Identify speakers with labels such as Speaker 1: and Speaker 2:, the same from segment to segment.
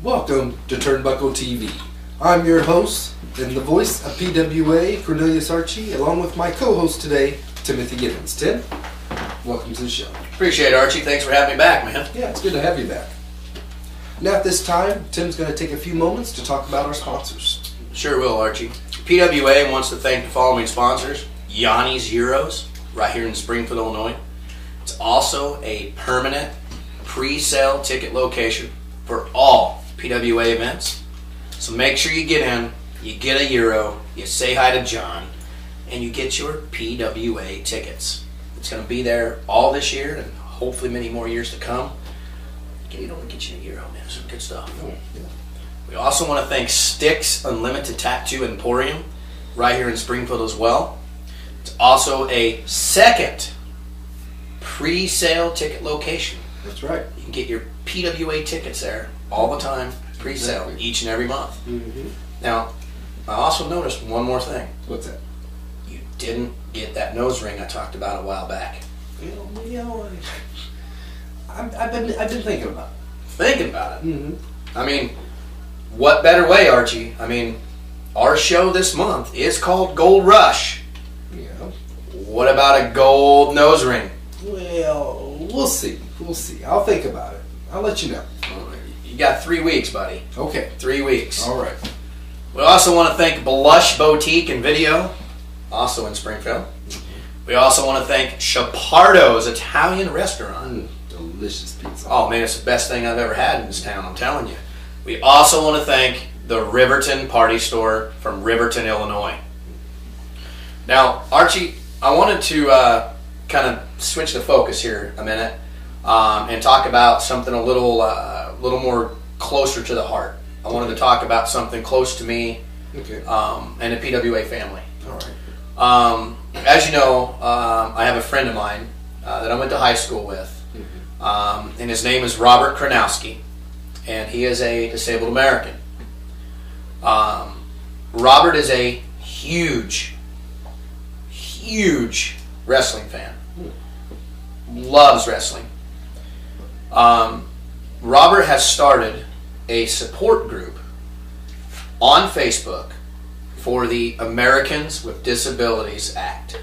Speaker 1: Welcome to Turnbuckle TV. I'm your host and the voice of PWA, Cornelius Archie, along with my co-host today, Timothy Gibbons. Tim, welcome to the show.
Speaker 2: Appreciate it, Archie. Thanks for having me back, man.
Speaker 1: Yeah, it's good to have you back. Now at this time, Tim's going to take a few moments to talk about our sponsors.
Speaker 2: Sure will, Archie. PWA wants to thank the following sponsors. Yanni's Euros, right here in Springfield, Illinois. It's also a permanent pre-sale ticket location for all PWA events. So make sure you get in, you get a Euro, you say hi to John, and you get your PWA tickets. It's going to be there all this year and hopefully many more years to come. You don't get you a Euro, man. Some good stuff.
Speaker 1: Oh, yeah.
Speaker 2: We also want to thank Sticks Unlimited Tattoo Emporium, right here in Springfield as well. It's also a second pre-sale ticket location.
Speaker 1: That's right.
Speaker 2: You can get your PWA tickets there all the time, pre-sale,
Speaker 1: Exactly.
Speaker 2: each and every month.
Speaker 1: Mm-hmm.
Speaker 2: Now, I also noticed one more thing.
Speaker 1: What's that?
Speaker 2: You didn't get that nose ring I talked about a while back.
Speaker 1: I've been thinking about it.
Speaker 2: Thinking about it.
Speaker 1: Mm-hmm.
Speaker 2: I mean, what better way, Archie? I mean, our show this month is called Gold Rush.
Speaker 1: Yeah.
Speaker 2: What about a gold nose ring?
Speaker 1: Well, we'll see. We'll see. I'll think about it. I'll let you know.
Speaker 2: You got 3 weeks, buddy.
Speaker 1: Okay.
Speaker 2: 3 weeks.
Speaker 1: All right.
Speaker 2: We also want to thank Blush Boutique and Video, also in Springfield. We also want to thank Chapardo's Italian Restaurant.
Speaker 1: Delicious pizza.
Speaker 2: Oh man, it's the best thing I've ever had in this town, I'm telling you. We also want to thank the Riverton Party Store from Riverton, Illinois. Now, Archie, I wanted to kind of switch the focus here a minute and talk about something a little more closer to the heart. I wanted to talk about something close to me and the PWA family.
Speaker 1: All right.
Speaker 2: As you know, I have a friend of mine that I went to high school with, and his name is Robert Kronowski, and he is a disabled American. Robert is a huge wrestling fan. Loves wrestling. Robert has started a support group on Facebook for the Americans with Disabilities Act.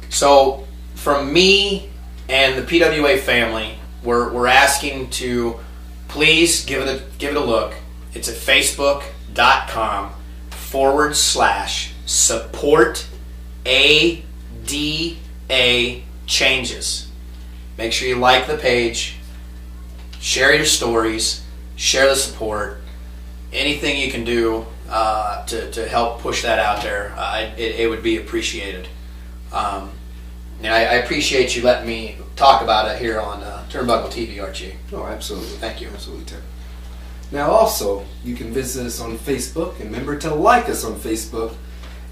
Speaker 2: So, from me and the PWA family, we're asking to please give it a look. It's at facebook.com/support ADA changes. Make sure you like the page, share your stories, share the support. Anything you can do to help push that out there, it would be appreciated. And I appreciate you letting me talk about it here on Turnbuckle TV, Archie.
Speaker 1: Oh, absolutely.
Speaker 2: Thank you.
Speaker 1: Absolutely, Tim. Now, also, you can visit us on Facebook, and remember to like us on Facebook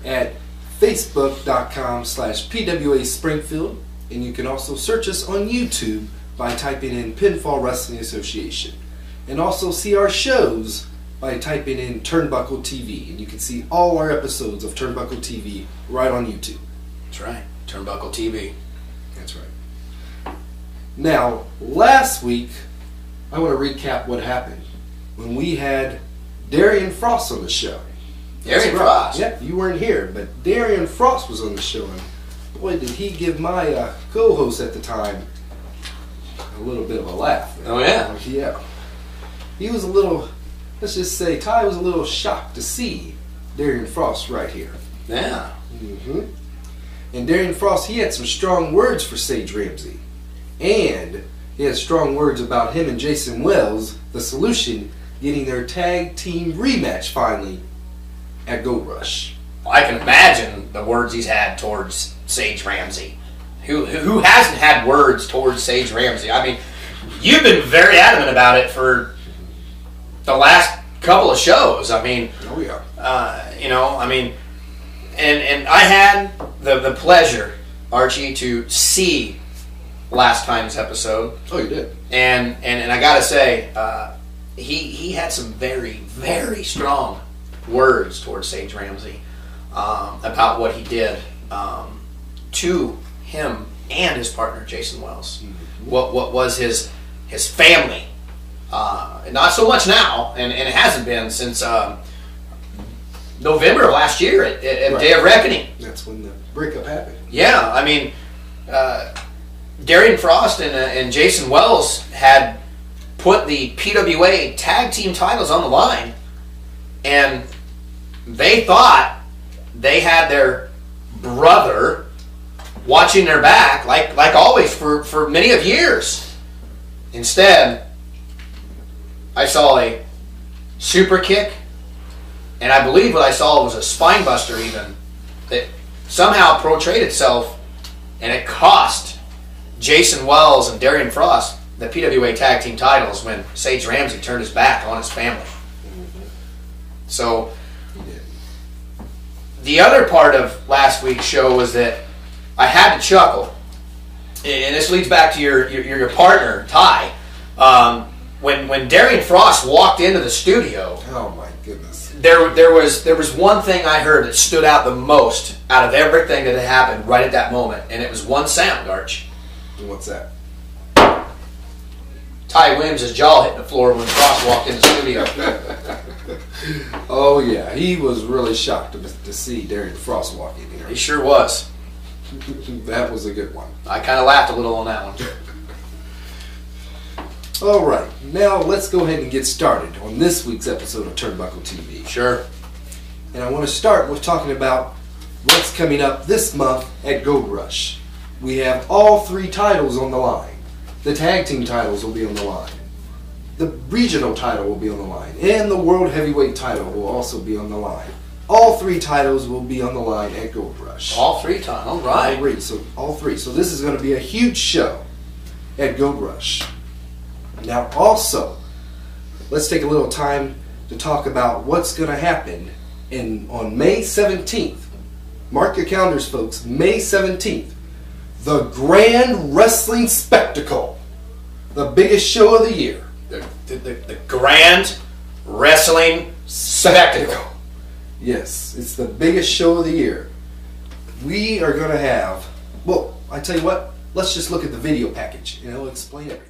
Speaker 1: at facebook.com/PWA Springfield, and you can also search us on YouTube by typing in Pinfall Wrestling Association, and also see our shows by typing in Turnbuckle TV, and you can see all our episodes of Turnbuckle TV right on YouTube.
Speaker 2: That's right. Turnbuckle TV.
Speaker 1: That's right. Now, last week, I want to recap what happened when we had Darian Frost on the show.
Speaker 2: Darian Frost?
Speaker 1: Yep, you weren't here, but Darian Frost was on the show, and boy, did he give my co-host at the time a little bit of a laugh.
Speaker 2: Oh, yeah?
Speaker 1: Yeah. He was a little, let's just say, Ty was a little shocked to see Darian Frost right here.
Speaker 2: Yeah.
Speaker 1: Mm-hmm. And Darian Frost, he had some strong words for Sage Ramsey. And he had strong words about him and Jason Wells, the Solution, getting their tag team rematch finally at Gold Rush.
Speaker 2: Well, I can imagine the words he's had towards Sage Ramsey. Who hasn't had words towards Sage Ramsey? I mean, you've been very adamant about it for the last couple of shows. I mean,
Speaker 1: oh yeah.
Speaker 2: And I had the pleasure, Archie, to see last time's episode.
Speaker 1: Oh, you did?
Speaker 2: And I gotta say, he had some very, very strong words towards Sage Ramsey about what he did to him and his partner Jason Wells.
Speaker 1: Mm-hmm.
Speaker 2: What was his family Not so much now, and it hasn't been since November of last year at
Speaker 1: Right.
Speaker 2: Day of Reckoning.
Speaker 1: That's when the breakup happened.
Speaker 2: Yeah, I mean, Darian Frost and Jason Wells had put the PWA tag team titles on the line, and they thought they had their brother watching their back, like always for many of years. Instead, I saw a super kick, and I believe what I saw was a spine buster even, that somehow portrayed itself, and it cost Jason Wells and Darian Frost the PWA tag team titles when Sage Ramsey turned his back on his family. So the other part of last week's show was that I had to chuckle, and this leads back to your partner Ty. When Darian Frost walked into the studio,
Speaker 1: Oh my goodness.
Speaker 2: there was one thing I heard that stood out the most out of everything that had happened right at that moment, and it was one sound, Arch.
Speaker 1: And what's that?
Speaker 2: Ty Williams' jaw hit the floor when Frost walked in the studio.
Speaker 1: Oh yeah, he was really shocked to see Darian Frost walk in here.
Speaker 2: He sure was.
Speaker 1: That was a good one.
Speaker 2: I kind of laughed a little on that one.
Speaker 1: All right, now let's go ahead and get started on this week's episode of Turnbuckle TV.
Speaker 2: Sure.
Speaker 1: And I want to start with talking about what's coming up this month at Gold Rush. We have all 3 titles on the line. The tag team titles will be on the line. The regional title will be on the line. And the world heavyweight title will also be on the line. All 3 titles will be on the line at Gold Rush.
Speaker 2: All 3 times. All right.
Speaker 1: All three. So this is going to be a huge show at Gold Rush. Now also, let's take a little time to talk about what's going to happen on May 17th. Mark your calendars, folks. May 17th. The Grand Wrestling Spectacle. The biggest show of the year.
Speaker 2: The Grand Wrestling Spectacle.
Speaker 1: Yes, it's the biggest show of the year. We are going to have, well, I tell you what, let's just look at the video package and it'll explain everything.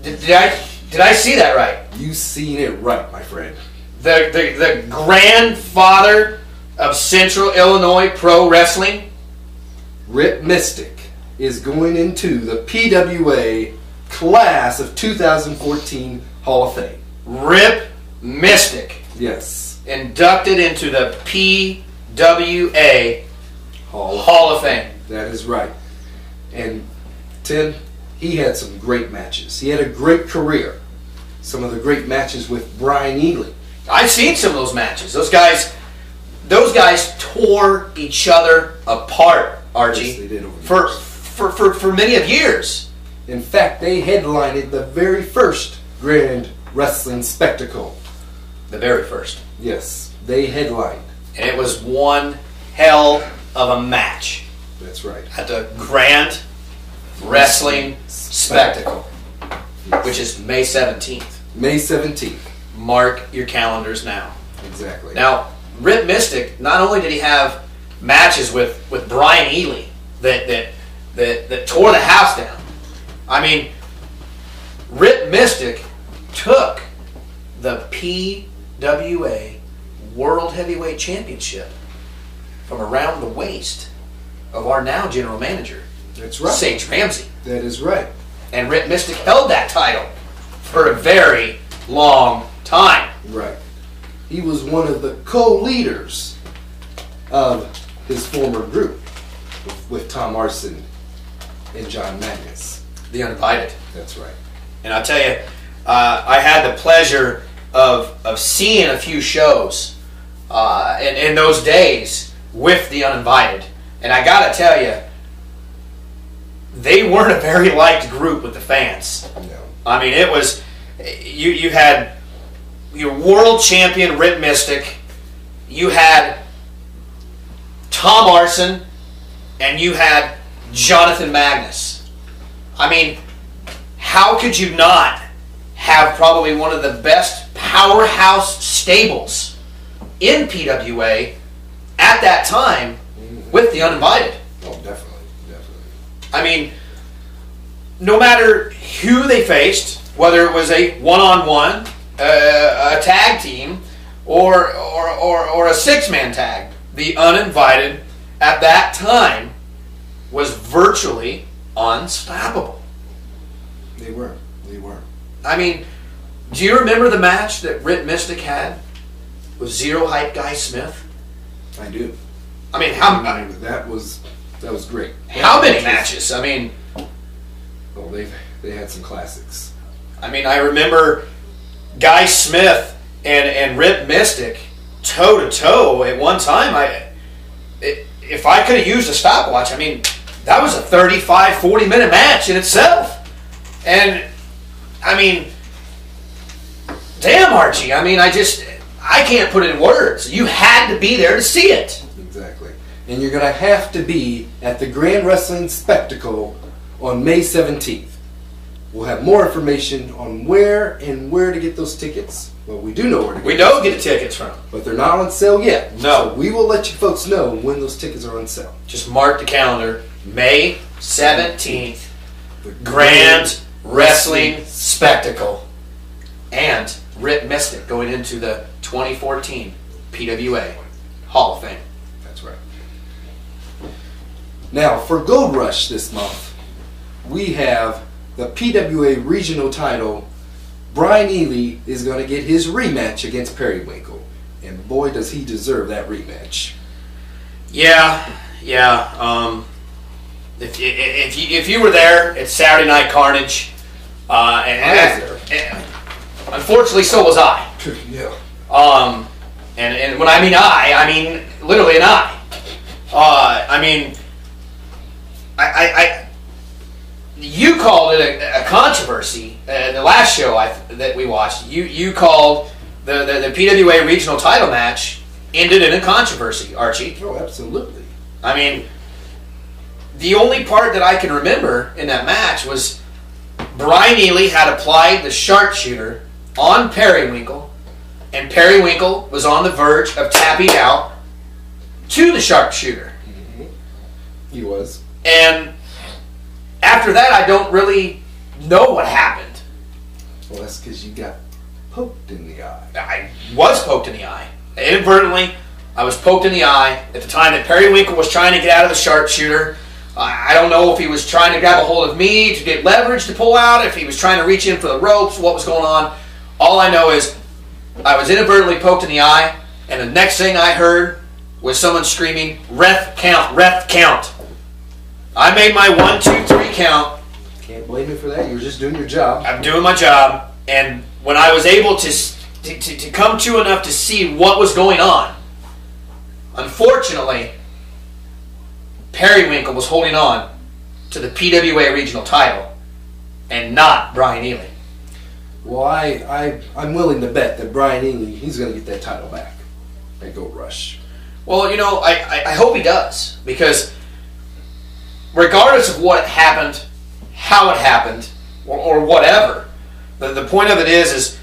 Speaker 2: Did I see that right?
Speaker 1: You seen it right, my friend.
Speaker 2: The grandfather of Central Illinois Pro Wrestling,
Speaker 1: Rip Mystic, is going into the PWA class of 2014 Hall of Fame.
Speaker 2: Rip Mystic.
Speaker 1: Yes.
Speaker 2: Inducted into the PWA Hall of Fame.
Speaker 1: That is right. And Tim, he had some great matches. He had a great career. Some of the great matches with Brian Ely.
Speaker 2: I've seen some of those matches. Those guys tore each other apart, Archie.
Speaker 1: Yes, they did over the years.
Speaker 2: For many of years.
Speaker 1: In fact, they headlined the very first Grand Wrestling Spectacle.
Speaker 2: The very first.
Speaker 1: Yes, they headlined.
Speaker 2: And it was one hell of a match.
Speaker 1: That's right.
Speaker 2: At the Grand Wrestling Spectacle.
Speaker 1: Yes.
Speaker 2: Which is May 17th.
Speaker 1: May 17th.
Speaker 2: Mark your calendars now.
Speaker 1: Exactly.
Speaker 2: Now, Rip Mystic, not only did he have matches with Brian Ely that tore the house down. I mean, Rip Mystic took the PWA World Heavyweight Championship from around the waist of our now general manager.
Speaker 1: That's right.
Speaker 2: Sage Ramsey.
Speaker 1: That is right.
Speaker 2: And Rip Mystic held that title for a very long time.
Speaker 1: Right. He was one of the co-leaders of his former group with Tom Arson and John Magnus.
Speaker 2: The Uninvited.
Speaker 1: That's right.
Speaker 2: And I'll tell you, I had the pleasure of seeing a few shows in those days with the Uninvited. And I got to tell you, they weren't a very liked group with the fans.
Speaker 1: No.
Speaker 2: I mean, it was, you had your world champion Rip Mystic, you had Tom Arson, and you had Jonathan Magnus. I mean, how could you not have probably one of the best powerhouse stables in PWA at that time with the Uninvited?
Speaker 1: Oh, definitely.
Speaker 2: I mean, no matter who they faced, whether it was a one-on-one, a tag team, or a six-man tag, the Uninvited at that time was virtually unstoppable.
Speaker 1: They were.
Speaker 2: I mean, do you remember the match that Rip Mystic had with Zero Hype Guy Smith?
Speaker 1: I do.
Speaker 2: I mean,
Speaker 1: that was great.
Speaker 2: How many matches? I mean,
Speaker 1: oh, they had some classics.
Speaker 2: I mean, I remember Guy Smith and Rip Mystic toe to toe at one time. If I could have used a stopwatch, I mean, that was a 35, 40-minute match in itself. And I mean, damn, Archie. I mean, I can't put it in words. You had to be there to see it.
Speaker 1: Exactly. And you're going to have to be at the Grand Wrestling Spectacle on May 17th. We'll have more information on where to get those tickets. Well, we do know where to get them.
Speaker 2: We don't get the tickets from.
Speaker 1: But they're not on sale yet.
Speaker 2: No.
Speaker 1: So we will let you folks know when those tickets are on sale.
Speaker 2: Just mark the calendar. May 17th. The Grand Wrestling Spectacle. And Rip Mystic going into the 2014 PWA Hall of Fame.
Speaker 1: That's right. Now, for Gold Rush this month, we have the PWA regional title. Brian Ely is going to get his rematch against Periwinkle. And boy, does he deserve that rematch.
Speaker 2: Yeah. If you were there at Saturday Night Carnage,
Speaker 1: I was there.
Speaker 2: Unfortunately, so was I.
Speaker 1: Yeah.
Speaker 2: And when I mean literally an eye. I mean, you called it a controversy. The last show that we watched, you called the PWA regional title match ended in a controversy, Archie.
Speaker 1: Oh, absolutely.
Speaker 2: I mean, the only part that I can remember in that match was Brian Ely had applied the sharpshooter on Periwinkle, and Periwinkle was on the verge of tapping out to the sharpshooter.
Speaker 1: Mm-hmm. He was.
Speaker 2: And after that, I don't really know what happened.
Speaker 1: Well, that's because you got poked in the eye.
Speaker 2: I was poked in the eye. Inadvertently, I was poked in the eye at the time that Periwinkle was trying to get out of the sharpshooter. I don't know if he was trying to grab a hold of me to get leverage to pull out, if he was trying to reach in for the ropes, what was going on. All I know is I was inadvertently poked in the eye, and the next thing I heard was someone screaming, "Ref count, ref count." I made my 1, 2, 3 count.
Speaker 1: Can't blame you for that. You were just doing your job.
Speaker 2: I'm doing my job, and when I was able to come to enough to see what was going on, unfortunately, Periwinkle was holding on to the PWA regional title and not Brian Ely.
Speaker 1: Well, I'm willing to bet that Brian Ely, he's going to get that title back at Gold Rush.
Speaker 2: Well, you know, I hope he does, because regardless of what happened, how it happened, or whatever, the point of it is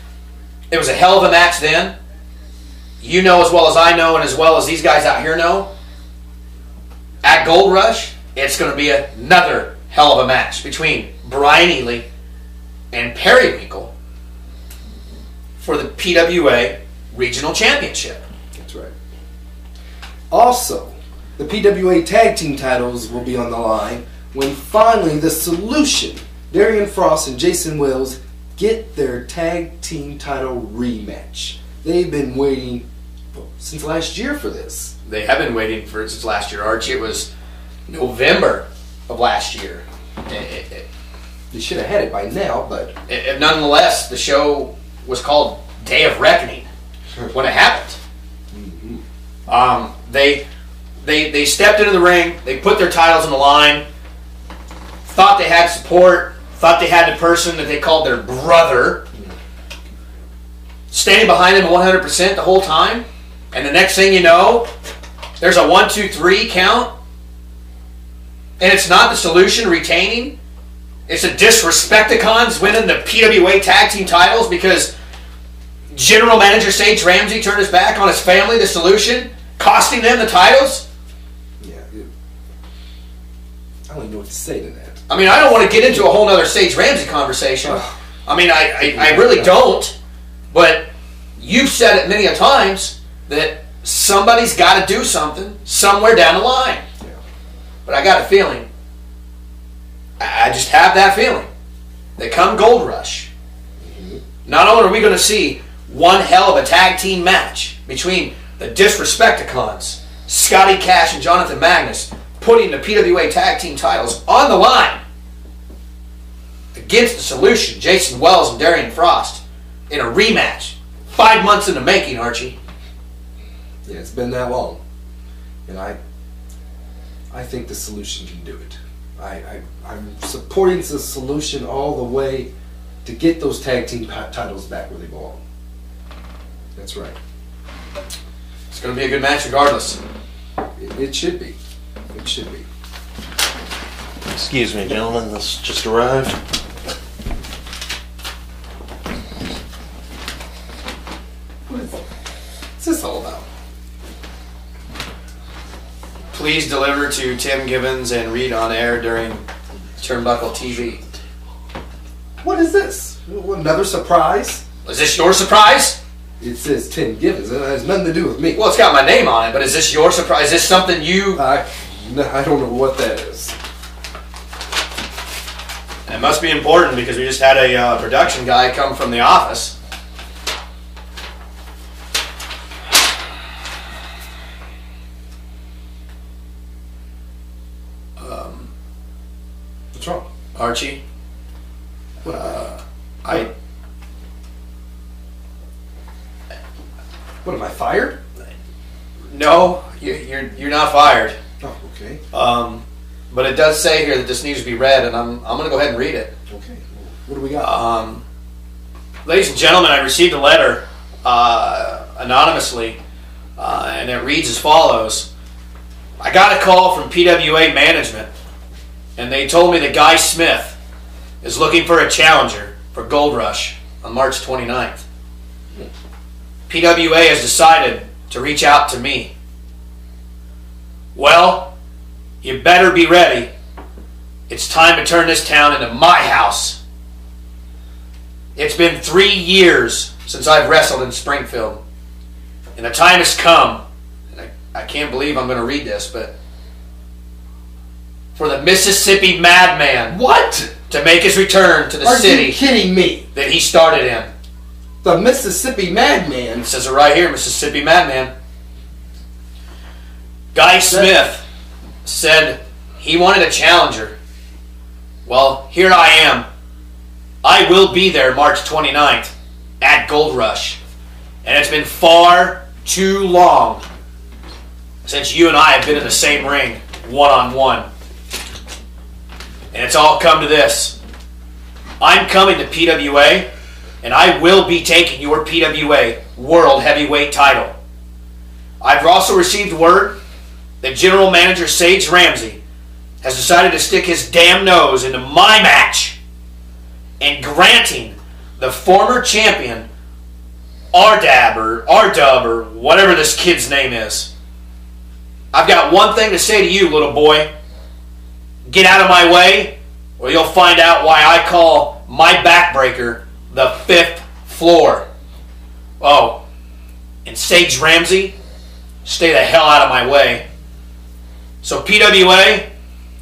Speaker 2: it was a hell of a match then. You know as well as I know, and as well as these guys out here know, at Gold Rush, it's going to be another hell of a match between Brian Ely and Periwinkle for the PWA Regional Championship.
Speaker 1: That's right. Also, the PWA Tag Team titles will be on the line when finally the Solution, Darian Frost and Jason Wells, get their Tag Team title rematch. They've been waiting since last year for this.
Speaker 2: They have been waiting for it since last year, Archie. It was November of last year.
Speaker 1: They should have had it by now, but
Speaker 2: nonetheless, the show was called Day of Reckoning when it happened.
Speaker 1: Mm-hmm.
Speaker 2: They stepped into the ring. They put their titles on the line. Thought they had support. Thought they had the person that they called their brother standing behind them 100% the whole time. And the next thing you know, there's a 1, 2, 3 count. And it's not the Solution retaining. It's the Disrespecticons winning the PWA Tag Team titles because General Manager Sage Ramsey turned his back on his family, the Solution, costing them the titles.
Speaker 1: Yeah, I don't even know what to say to that.
Speaker 2: I mean, I don't want to get into a whole other Sage Ramsey conversation. I mean, I really don't. But you've said it many a times that somebody's got to do something somewhere down the line.
Speaker 1: Yeah.
Speaker 2: But I got a feeling, I just have that feeling, that come Gold Rush, not only are we going to see one hell of a tag team match between the Disrespecticons, Scotty Cash and Jonathan Magnus, putting the PWA Tag Team titles on the line against the Solution, Jason Wells and Darian Frost, in a rematch. 5 months in the making, Archie.
Speaker 1: Yeah, it's been that long. And I think the Solution can do it. I'm supporting the Solution all the way to get those tag team titles back where they belong. That's right.
Speaker 2: It's going to be a good match regardless.
Speaker 1: It should be. It should be.
Speaker 3: Excuse me, gentlemen. This just arrived.
Speaker 1: What's this all about?
Speaker 2: Please deliver to Tim Gibbons and read on air during Turnbuckle TV.
Speaker 1: What is this? Another surprise?
Speaker 2: Is this your surprise?
Speaker 1: It says Tim Gibbons. It has nothing to do with me.
Speaker 2: Well, it's got my name on it, but is this your surprise? Is this something you...
Speaker 1: I don't know what that is.
Speaker 2: It must be important because we just had a production guy come from the office.
Speaker 1: What's wrong?
Speaker 2: Archie,
Speaker 1: What, am I fired?
Speaker 2: No, you're not fired.
Speaker 1: Oh, okay.
Speaker 2: But it does say here that this needs to be read, and I'm going to go ahead and read it.
Speaker 1: Okay. What do we got?
Speaker 2: Ladies and gentlemen, I received a letter anonymously, and it reads as follows. I got a call from PWA management, and they told me that Guy Smith is looking for a challenger for Gold Rush on March 29th. PWA has decided to reach out to me. Well, you better be ready. It's time to turn this town into my house. It's been 3 years since I've wrestled in Springfield. And the time has come, and I can't believe I'm going to read this, but for the Mississippi Madman
Speaker 1: What?
Speaker 2: to make his return to the
Speaker 1: Are
Speaker 2: city
Speaker 1: you kidding me?
Speaker 2: that he started in.
Speaker 1: The Mississippi Madman?
Speaker 2: It says it right here, Mississippi Madman. Guy Smith said he wanted a challenger. Well, here I am. I will be there March 29th at Gold Rush. And it's been far too long since you and I have been in the same ring, one-on-one. And it's all come to this. I'm coming to PWA, and I will be taking your PWA World Heavyweight title. I've also received word that General Manager Sage Ramsey has decided to stick his damn nose into my match and granting the former champion R-Dub or whatever this kid's name is. I've got one thing to say to you, little boy. Get out of my way, or you'll find out why I call my backbreaker the 5th floor. Oh, and Sage Ramsey, stay the hell out of my way. So PWA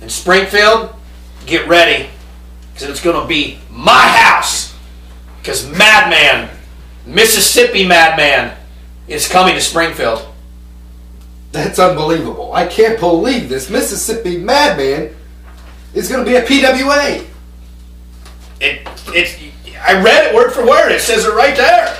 Speaker 2: and Springfield, get ready, because it's going to be my house. Because Madman, Mississippi Madman, is coming to Springfield.
Speaker 1: That's unbelievable. I can't believe this. Mississippi Madman is going to be at PWA.
Speaker 2: I read it word for word. It says it right there.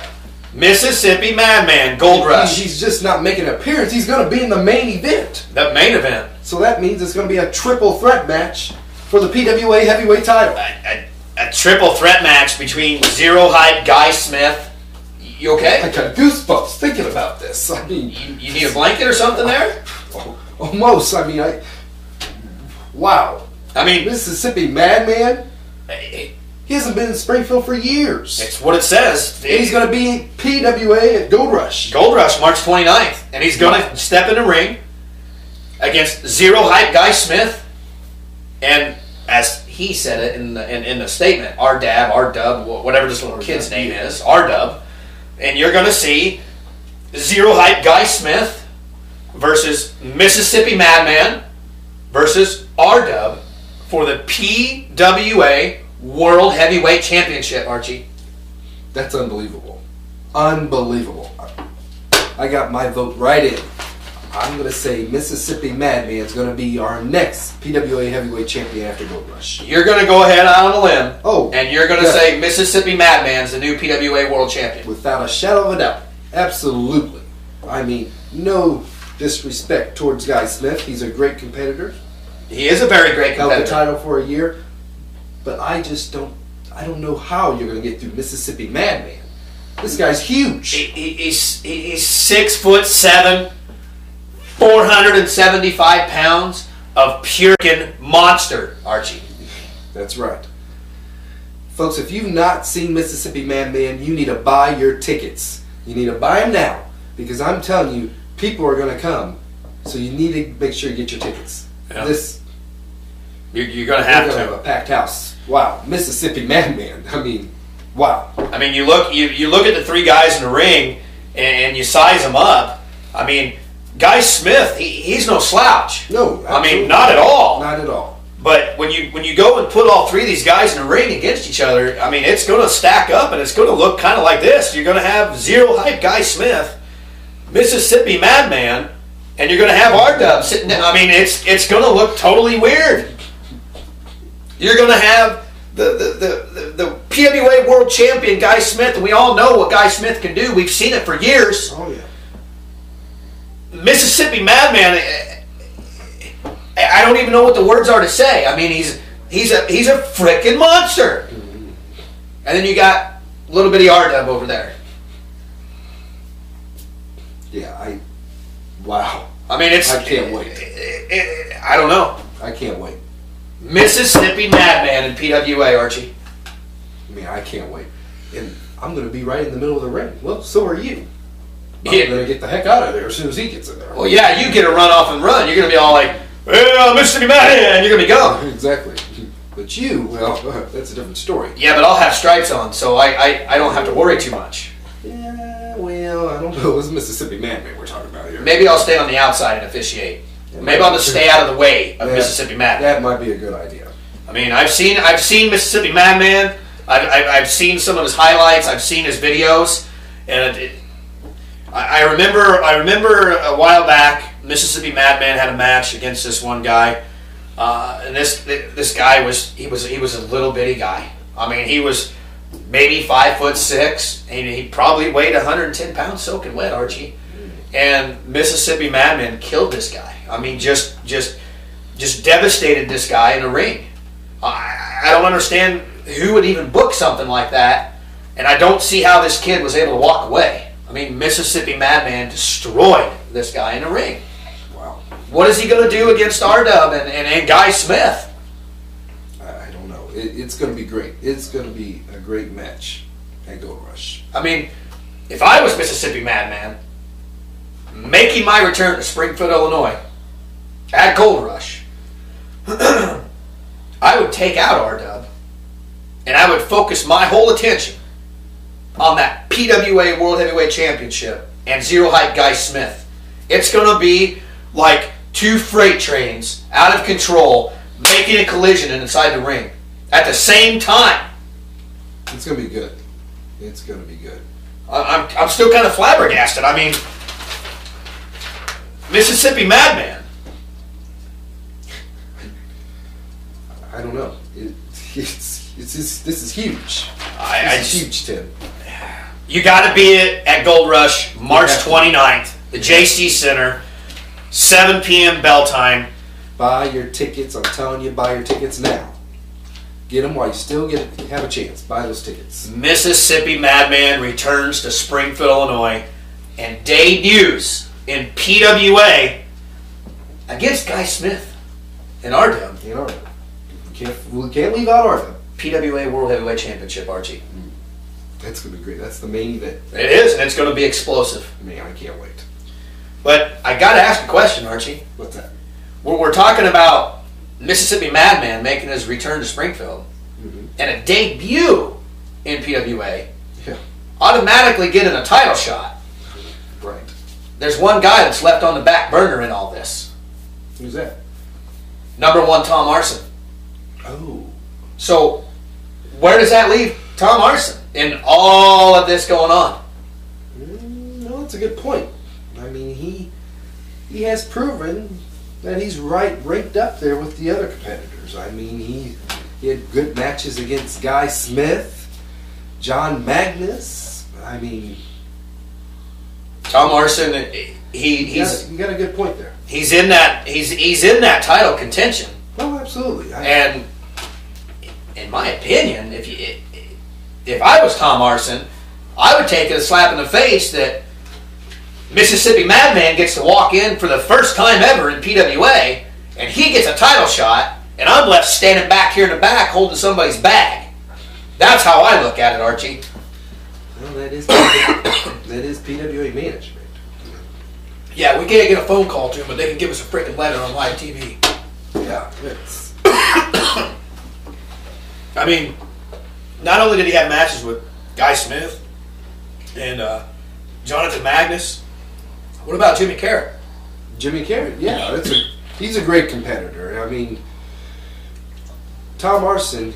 Speaker 2: Mississippi Madman, Gold Rush.
Speaker 1: He's just not making an appearance. He's going to be in the main event.
Speaker 2: The main event.
Speaker 1: So that means it's going to be a triple threat match for the PWA heavyweight title.
Speaker 2: A triple threat match between Zero Hype, Guy Smith. You okay?
Speaker 1: I got goosebumps thinking about this. I mean,
Speaker 2: you need a blanket or something there?
Speaker 1: Almost. I mean, wow.
Speaker 2: I mean,
Speaker 1: Mississippi Madman. He hasn't been in Springfield for years.
Speaker 2: It's what it says.
Speaker 1: And he's going to be PWA at Gold Rush.
Speaker 2: Gold Rush, March 29th. And he's going to step in the ring against Zero Hype Guy Smith. And as he said it in the statement, R-Dub, whatever this little kid's name is, R-Dub. And you're going to see Zero Hype Guy Smith versus Mississippi Madman versus R-Dub for the PWA World Heavyweight Championship, Archie.
Speaker 1: That's unbelievable. Unbelievable. I got my vote right in. I'm going to say Mississippi Madman is going to be our next PWA Heavyweight Champion after Gold Rush.
Speaker 2: You're going to go ahead out on a limb.
Speaker 1: Oh.
Speaker 2: And you're going to say Mississippi Madman's the new PWA World Champion.
Speaker 1: Without a shadow of a doubt. Absolutely. I mean, no disrespect towards Guy Smith. He's a great competitor.
Speaker 2: He is a very great competitor.
Speaker 1: Held the title for a year. But I don't know how you're going to get through Mississippi Madman. This guy's huge.
Speaker 2: He's 6'7", 475 pounds of pure monster, Archie.
Speaker 1: That's right. Folks, if you've not seen Mississippi Madman, you need to buy your tickets. You need to buy them now. Because I'm telling you, people are going to come. So you need to make sure you get your tickets.
Speaker 2: Yeah. You're going to
Speaker 1: have a packed house. Wow, Mississippi Madman. I mean, wow.
Speaker 2: I mean, you look at the three guys in the ring, and you size them up. I mean, Guy Smith, he's no slouch.
Speaker 1: No, absolutely.
Speaker 2: I mean, not at all.
Speaker 1: Not at all.
Speaker 2: But when you go and put all three of these guys in the ring against each other, I mean, it's going to stack up, and it's going to look kind of like this. You're going to have Zero Hype Guy Smith, Mississippi Madman, and you're going to have R-Dub sitting there. I mean, it's going to look totally weird. You're going to have the PWA World Champion Guy Smith, and we all know what Guy Smith can do. We've seen it for years.
Speaker 1: Oh yeah.
Speaker 2: Mississippi Madman. I don't even know what the words are to say. I mean, he's a frickin' monster. And then you got little bitty R-Dub over there.
Speaker 1: Yeah, wow.
Speaker 2: I mean,
Speaker 1: I can't wait.
Speaker 2: I don't know.
Speaker 1: I can't wait.
Speaker 2: Mississippi Madman in PWA, Archie.
Speaker 1: I mean, I can't wait. And I'm going to be right in the middle of the ring. Well, so are you. I'm
Speaker 2: Yeah.
Speaker 1: going to get the heck out of there as soon as he gets in there.
Speaker 2: Well, yeah, you get a run off and run. You're going to be all like, Mississippi Madman, and you're going to be gone.
Speaker 1: Exactly. But But you, well, that's a different story.
Speaker 2: Yeah, but I'll have stripes on, so I don't have to worry too much.
Speaker 1: Yeah, well, I don't know. It's Mississippi Madman we're talking about here.
Speaker 2: Maybe I'll stay on the outside and officiate. Maybe I'll just stay out of the way of Mississippi Madman.
Speaker 1: That might be a good idea.
Speaker 2: I mean, I've seen Mississippi Madman. I've seen some of his highlights. I've seen his videos, and I remember a while back, Mississippi Madman had a match against this one guy, and this guy was a little bitty guy. I mean, he was maybe 5'6", and he probably weighed 110 pounds soaking wet, Archie. And Mississippi Madman killed this guy. I mean, just devastated this guy in a ring. I don't understand who would even book something like that, and I don't see how this kid was able to walk away. I mean, Mississippi Madman destroyed this guy in the ring.
Speaker 1: Wow.
Speaker 2: What is he going to do against R-Dub and Guy Smith?
Speaker 1: I don't know. It's going to be great. It's going to be a great match at Gold Rush.
Speaker 2: I mean, if I was Mississippi Madman, making my return to Springfield, Illinois, at Gold Rush, I would take out R-Dub, and I would focus my whole attention on that PWA World Heavyweight Championship and Zero Height Guy Smith. It's going to be like two freight trains out of control making a collision inside the ring at the same time.
Speaker 1: It's going to be good. It's going to be good.
Speaker 2: I'm still kind of flabbergasted. I mean, Mississippi Madman.
Speaker 1: I don't know. This is huge.
Speaker 2: It's
Speaker 1: huge, Tim.
Speaker 2: You got to be at Gold Rush, March 29th, the JC Center, 7 p.m. bell time.
Speaker 1: Buy your tickets. I'm telling you, buy your tickets now. Get them while you still have a chance. Buy those tickets.
Speaker 2: Mississippi Madman returns to Springfield, Illinois, and debuts in PWA against Guy Smith and R-Dub.
Speaker 1: We can't leave out R-Dub.
Speaker 2: PWA World Heavyweight Championship, Archie.
Speaker 1: That's going to be great. That's the main event.
Speaker 2: It is, and it's going to be explosive.
Speaker 1: Man, I can't wait.
Speaker 2: But I got to ask a question, Archie.
Speaker 1: What's that?
Speaker 2: We're talking about Mississippi Madman making his return to Springfield, and a debut in PWA, automatically getting a title shot.
Speaker 1: Right.
Speaker 2: There's one guy that's left on the back burner in all this.
Speaker 1: Who's that?
Speaker 2: Number 1, Tom Arson.
Speaker 1: Oh.
Speaker 2: So, where does that leave Tom Arson in all of this going on?
Speaker 1: No, that's a good point. I mean, he has proven that he's ranked up there with the other competitors. I mean, he had good matches against Guy Smith, John Magnus. I mean,
Speaker 2: Tom Arson,
Speaker 1: you got a good point there.
Speaker 2: He's in that title contention.
Speaker 1: Oh, absolutely.
Speaker 2: And in my opinion, if I was Tom Arson, I would take it a slap in the face that Mississippi Madman gets to walk in for the first time ever in PWA, and he gets a title shot, and I'm left standing back here in the back holding somebody's bag. That's how I look at it, Archie.
Speaker 1: Well, that is PWA management.
Speaker 2: Yeah, we can't get a phone call to them, but they can give us a freaking letter on live TV.
Speaker 1: Yeah.
Speaker 2: I mean, not only did he have matches with Guy Smith and Jonathan Magnus, what about Jimmy Carrot?
Speaker 1: Jimmy Carrot, yeah. He's a great competitor. I mean, Tom Arson,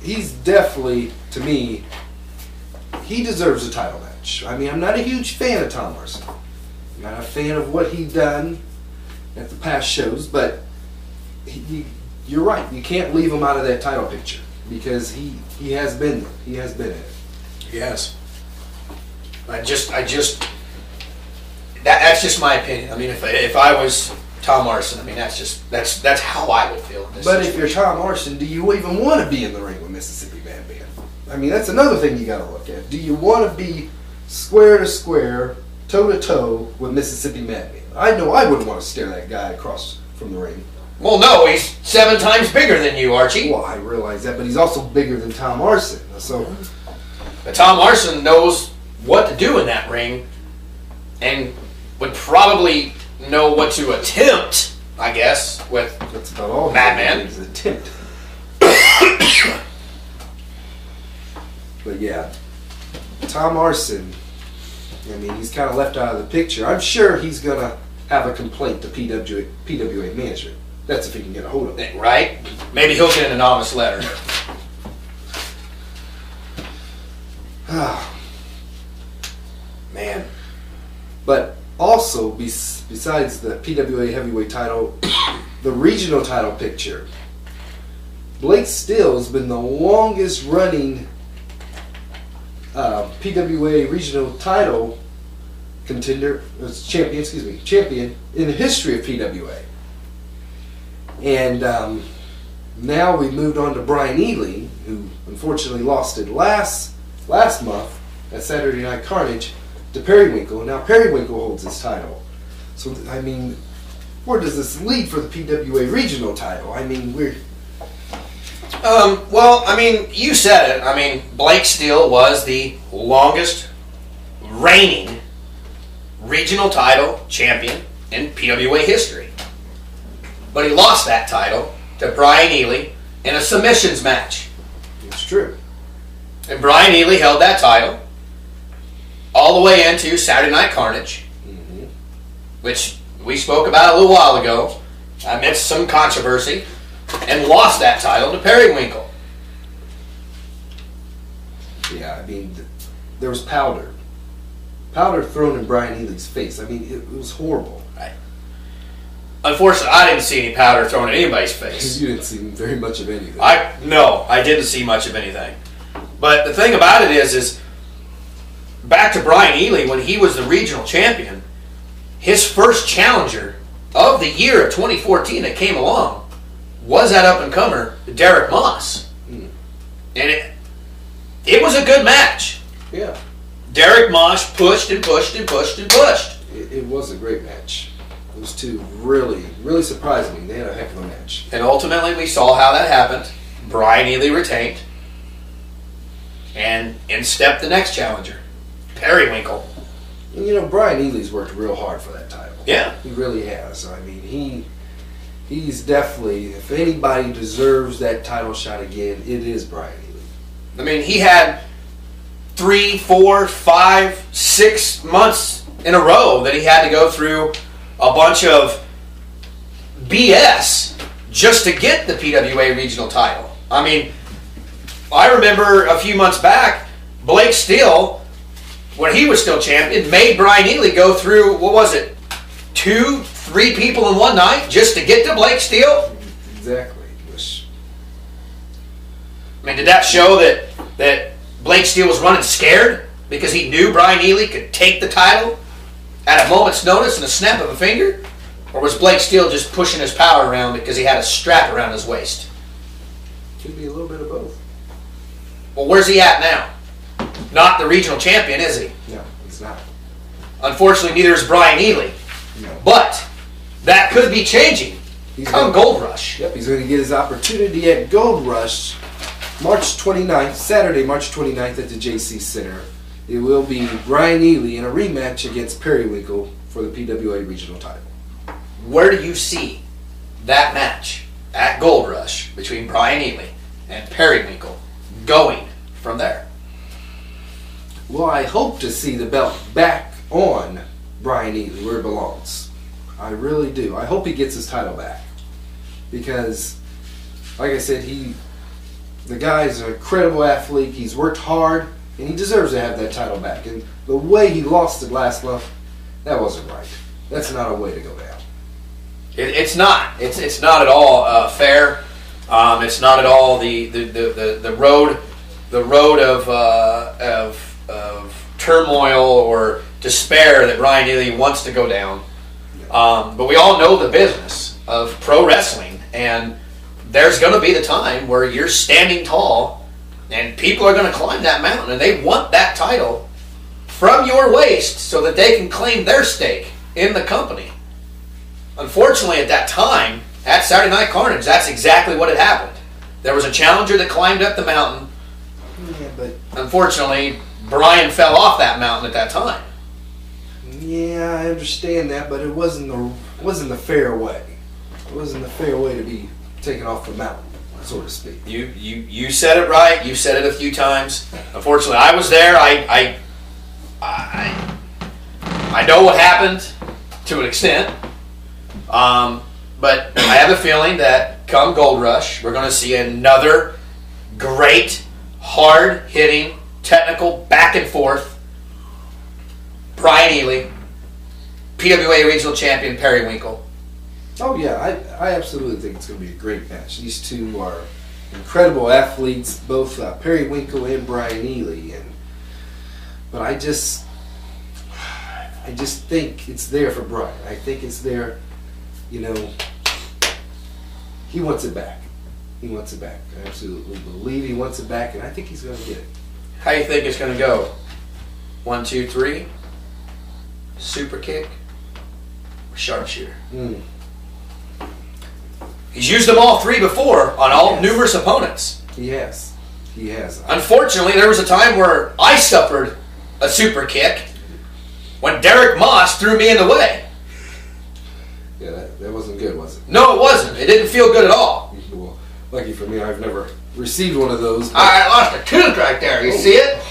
Speaker 1: he's definitely, to me, he deserves a title match. I mean, I'm not a huge fan of Tom Arson. I'm not a fan of what he's done at the past shows, but you're right. You can't leave him out of that title picture because he has been there. He has been in it.
Speaker 2: Yes. That's just my opinion. I mean, if I was Tom Arson, I mean, that's how I would feel.
Speaker 1: But if you're Tom Arson, do you even want to be in the ring with Mississippi Madman? I mean, that's another thing you got to look at. Do you want to be square to square, toe to toe with Mississippi Madman? I know I wouldn't want to stare that guy across from the ring.
Speaker 2: Well, no, he's 7 times bigger than you, Archie.
Speaker 1: Well, I realize that, but he's also bigger than Tom Arson. So,
Speaker 2: but Tom Arson knows what to do in that ring, and would probably know what to attempt, I guess, with
Speaker 1: that's about all
Speaker 2: Madman.
Speaker 1: Is attempt. But yeah, Tom Arson, I mean, he's kind of left out of the picture. I'm sure he's going to have a complaint to PWA management. That's if he can get a hold of it.
Speaker 2: Right? Maybe he'll get an anonymous letter. Man.
Speaker 1: But also, besides the PWA heavyweight title, the regional title picture, Blake Steele has been the longest running PWA regional title champion in the history of PWA. And now we moved on to Brian Ely, who unfortunately lost it last month at Saturday Night Carnage to Periwinkle. Now Periwinkle holds his title. So, I mean, where does this lead for the PWA regional title? I mean, we're...
Speaker 2: Well, I mean, you said it. I mean, Blake Steele was the longest reigning regional title champion in PWA history. But he lost that title to Brian Ely in a submissions match.
Speaker 1: It's true.
Speaker 2: And Brian Ely held that title all the way into Saturday Night Carnage, which we spoke about a little while ago, amidst some controversy, and lost that title to Periwinkle.
Speaker 1: Yeah, I mean, there was powder. Powder thrown in Brian Ely's face. I mean, it was horrible.
Speaker 2: Right. Unfortunately, I didn't see any powder thrown in anybody's face.
Speaker 1: You didn't see very much of anything.
Speaker 2: No, I didn't see much of anything. But the thing about it is back to Brian Ely, when he was the regional champion, his first challenger of the year of 2014 that came along was that up-and-comer, Derek Moss. And it was a good match.
Speaker 1: Yeah.
Speaker 2: Derek Moss pushed and pushed and pushed and pushed.
Speaker 1: It was a great match. Those two really, really surprised me. They had a heck of a match.
Speaker 2: And ultimately, we saw how that happened. Brian Ely retained. And in stepped the next challenger, Periwinkle.
Speaker 1: And you know, Brian Ely's worked real hard for that title.
Speaker 2: Yeah.
Speaker 1: He really has. I mean, he's definitely, if anybody deserves that title shot again, it is Brian Ely.
Speaker 2: I mean, he had 3, 4, 5, 6 months in a row that he had to go through a bunch of BS just to get the PWA regional title. I mean, I remember a few months back, Blake Steele, when he was still champion, made Brian Ely go through, what was it, 2, 3 people in one night just to get to Blake Steele?
Speaker 1: Exactly.
Speaker 2: I mean, did that show that Blake Steele was running scared because he knew Brian Ely could take the title at a moment's notice and a snap of a finger? Or was Blake Steele just pushing his power around because he had a strap around his waist?
Speaker 1: Could be a little bit of both.
Speaker 2: Well, where's he at now? Not the regional champion, is he?
Speaker 1: No, he's not.
Speaker 2: Unfortunately, neither is Brian Ely.
Speaker 1: No.
Speaker 2: But that could be changing come Gold Rush.
Speaker 1: Yep, he's going to get his opportunity at Gold Rush March 29th, Saturday, March 29th at the JC Center. It will be Brian Ely in a rematch against Periwinkle for the PWA regional title.
Speaker 2: Where do you see that match at Gold Rush between Brian Ely and Periwinkle going from there?
Speaker 1: Well, I hope to see the belt back on Brian Ely where it belongs. I really do. I hope he gets his title back. Because, like I said, the guy's an incredible athlete. He's worked hard, and he deserves to have that title back. And the way he lost it last month, that wasn't right. That's not a way to go down.
Speaker 2: It's not. It's not at all fair. It's not at all the road of turmoil or despair that Brian Ely wants to go down. But we all know the business of pro wrestling, and there's going to be the time where you're standing tall, and people are going to climb that mountain, and they want that title from your waist so that they can claim their stake in the company. Unfortunately, at that time, at Saturday Night Carnage, that's exactly what had happened. There was a challenger that climbed up the mountain.
Speaker 1: Yeah, but
Speaker 2: unfortunately, Brian fell off that mountain at that time.
Speaker 1: Yeah, I understand that, but it wasn't the fair way. It wasn't the fair way to be taken off the mountain. so to speak.
Speaker 2: You said it right. You've said it a few times. Unfortunately, I was there. I know what happened to an extent, but I have a feeling that come Gold Rush, we're going to see another great, hard-hitting, technical, back and forth Brian Ely, PWA Regional Champion Periwinkle.
Speaker 1: Oh yeah, I absolutely think it's going to be a great match. These two are incredible athletes, both Periwinkle and Brian Ely, but I just think it's there for Brian. I think it's there, you know, he wants it back. He wants it back. I absolutely believe he wants it back, and I think he's going to get it.
Speaker 2: How do you think it's going to go? 1, 2, 3, super kick, sharpshooter. He's used them all three before on all numerous opponents.
Speaker 1: He has. He has.
Speaker 2: Unfortunately, there was a time where I suffered a super kick when Derek Moss threw me in the way.
Speaker 1: Yeah, that wasn't good, was it?
Speaker 2: No, it wasn't. It didn't feel good at all.
Speaker 1: Well, lucky for me, I've never received one of those.
Speaker 2: I lost a tooth right there. You see it?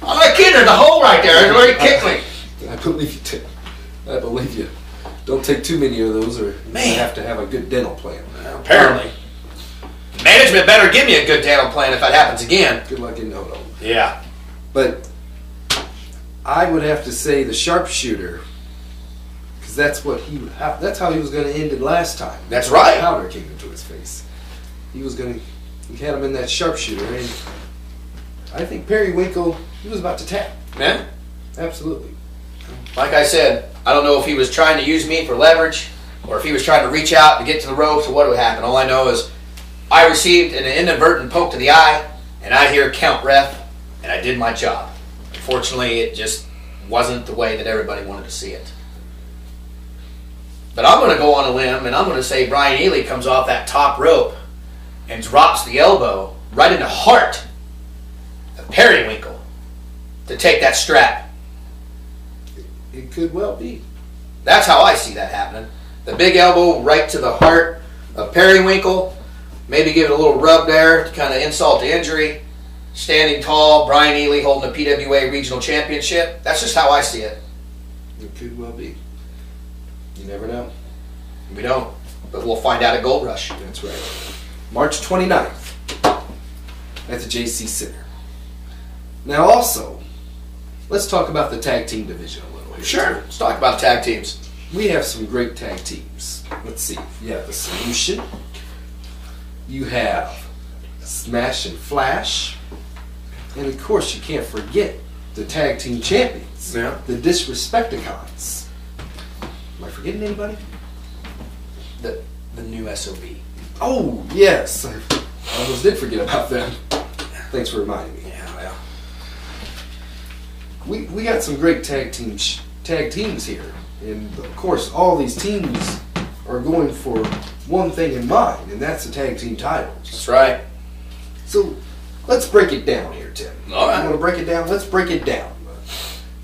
Speaker 2: I'm not kidding. There's a hole right there. It's where he kicked me.
Speaker 1: I believe you did. I believe you. Don't take too many of those, or you have to have a good dental plan.
Speaker 2: Apparently. Management better give me a good dental plan if that happens again.
Speaker 1: Good luck in no.
Speaker 2: Yeah.
Speaker 1: But I would have to say the sharpshooter, because that's what that's how he was going to end it last time.
Speaker 2: That's right.
Speaker 1: Powder came into his face. He had him in that sharpshooter, and I think Periwinkle, he was about to tap.
Speaker 2: Yeah?
Speaker 1: Absolutely.
Speaker 2: Like I said, I don't know if he was trying to use me for leverage or if he was trying to reach out to get to the ropes or what would happen. All I know is I received an inadvertent poke to the eye, and I hear count ref, and I did my job. Unfortunately, it just wasn't the way that everybody wanted to see it. But I'm going to go on a limb, and I'm going to say Brian Ely comes off that top rope and drops the elbow right in the heart of Periwinkle to take that strap.
Speaker 1: It could well be.
Speaker 2: That's how I see that happening. The big elbow right to the heart of Periwinkle. Maybe give it a little rub there to kind of insult the injury. Standing tall, Brian Ely holding the PWA Regional Championship. That's just how I see it.
Speaker 1: It could well be. You never know.
Speaker 2: We don't, but we'll find out at Gold Rush.
Speaker 1: That's right. March 29th at the JC Center. Now also, let's talk about the tag team division a little here.
Speaker 2: Sure. Let's talk about tag teams.
Speaker 1: We have some great tag teams. Let's see. You have the Solution. You have Smash and Flash. And of course, you can't forget the tag team champions.
Speaker 2: Yeah.
Speaker 1: The Disrespecticons. Am I forgetting anybody?
Speaker 2: The new SOB.
Speaker 1: Oh, yes. I almost did forget about them. Thanks for reminding me.
Speaker 2: Yeah, well.
Speaker 1: We got some great tag teams here. And of course, all these teams are going for one thing in mind, and that's the tag team titles.
Speaker 2: That's right.
Speaker 1: So let's break it down here, Tim.
Speaker 2: All right.
Speaker 1: You want to break it down? Let's break it down.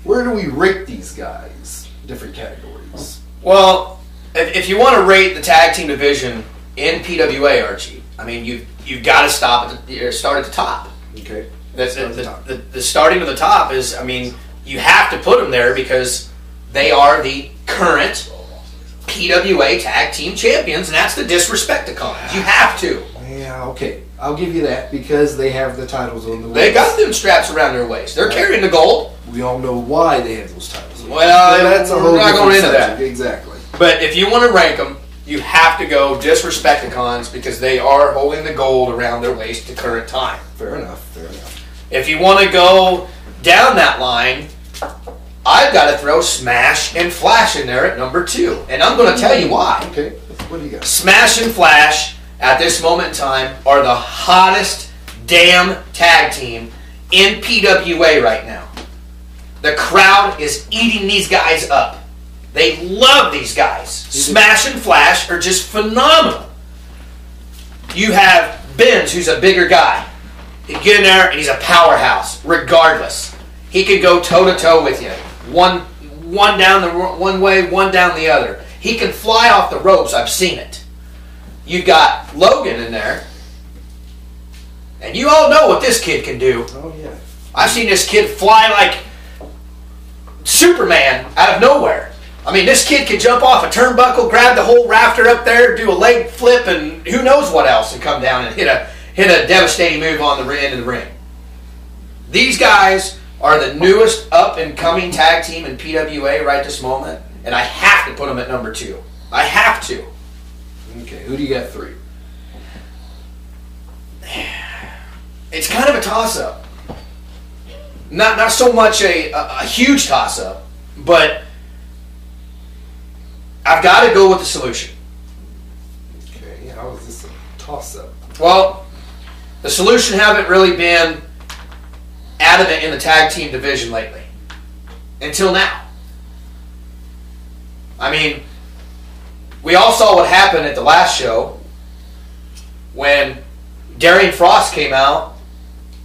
Speaker 1: Where do we rate these guys? Different categories.
Speaker 2: Well, if you want to rate the tag team division in PWA, Archie, I mean, you've got to start at the top.
Speaker 1: Okay.
Speaker 2: The starting at the top is, I mean, you have to put them there because they are the current PWA tag team champions, and that's the Disrespecticons. You have to.
Speaker 1: Yeah, okay. I'll give you that because they have the titles on the waist.
Speaker 2: They got them straps around their waist. They're carrying the gold.
Speaker 1: We all know why they have those titles.
Speaker 2: Well,
Speaker 1: that's a whole
Speaker 2: we're not going into
Speaker 1: subject.
Speaker 2: that.
Speaker 1: Exactly.
Speaker 2: But if you want to rank them, you have to go Disrespecticons because they are holding the gold around their waist at the current time.
Speaker 1: Fair enough. Fair enough.
Speaker 2: If you want to go down that line, I've got to throw Smash and Flash in there at number 2. And I'm going to tell you why.
Speaker 1: Okay. What do you got?
Speaker 2: Smash and Flash, at this moment in time, are the hottest damn tag team in PWA right now. The crowd is eating these guys up. They love these guys. Smash and Flash are just phenomenal. You have Benz, who's a bigger guy. He get in there and he's a powerhouse, regardless. He could go toe-to-toe with you. One down the one way, one down the other. He can fly off the ropes. I've seen it. You got Logan in there. And you all know what this kid can do.
Speaker 1: Oh, yeah.
Speaker 2: I've seen this kid fly like Superman out of nowhere. I mean, this kid can jump off a turnbuckle, grab the whole rafter up there, do a leg flip, and who knows what else, and come down and hit a devastating move on the end of the ring. These guys are the newest up-and-coming tag team in PWA right this moment, and I have to put them at number 2. I have to.
Speaker 1: Okay, who do you got 3?
Speaker 2: It's kind of a toss-up. Not so much a huge toss-up, but I've got to go with the Solution.
Speaker 1: Okay, how is this a toss-up?
Speaker 2: Well, the Solution haven't really been adamant in the tag team division lately. Until now. I mean, we all saw what happened at the last show when Darian Frost came out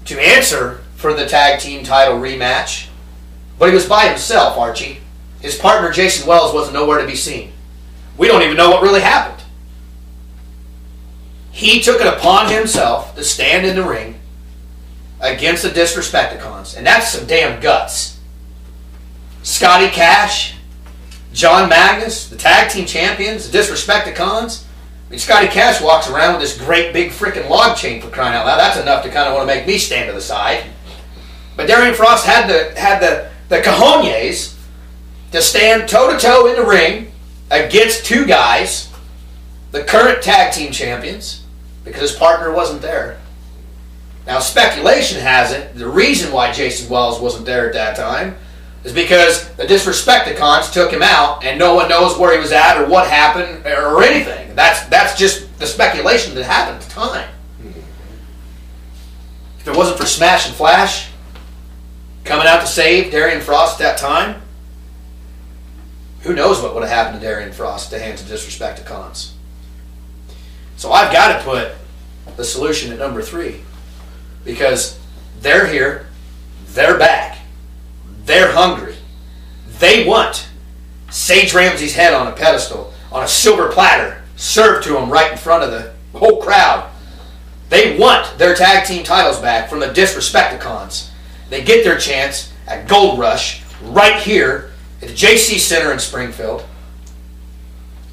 Speaker 2: to answer for the tag team title rematch, but he was by himself, Archie. His partner, Jason Wells, wasn't nowhere to be seen. We don't even know what really happened. He took it upon himself to stand in the ring against the Disrespecticons, and that's some damn guts. Scotty Cash, John Magnus, the tag team champions, the Disrespecticons. I mean, Scotty Cash walks around with this great big freaking log chain, for crying out loud. That's enough to kind of want to make me stand to the side. But Darian Frost had the cojones to stand toe-to-toe in the ring against 2 guys, the current tag team champions, because his partner wasn't there. Now, speculation has it, the reason why Jason Wells wasn't there at that time is because the Disrespecticons took him out and no one knows where he was at or what happened or anything. That's just the speculation that happened at the time. If it wasn't for Smash and Flash coming out to save Darian Frost at that time, who knows what would have happened to Darian Frost at the hands of Disrespecticons. So I've got to put the Solution at number 3 because they're here, they're back, they're hungry, they want Sage Ramsey's head on a pedestal, on a silver platter, served to them right in front of the whole crowd. They want their tag team titles back from the Disrespecticons. They get their chance at Gold Rush right here at the JC Center in Springfield.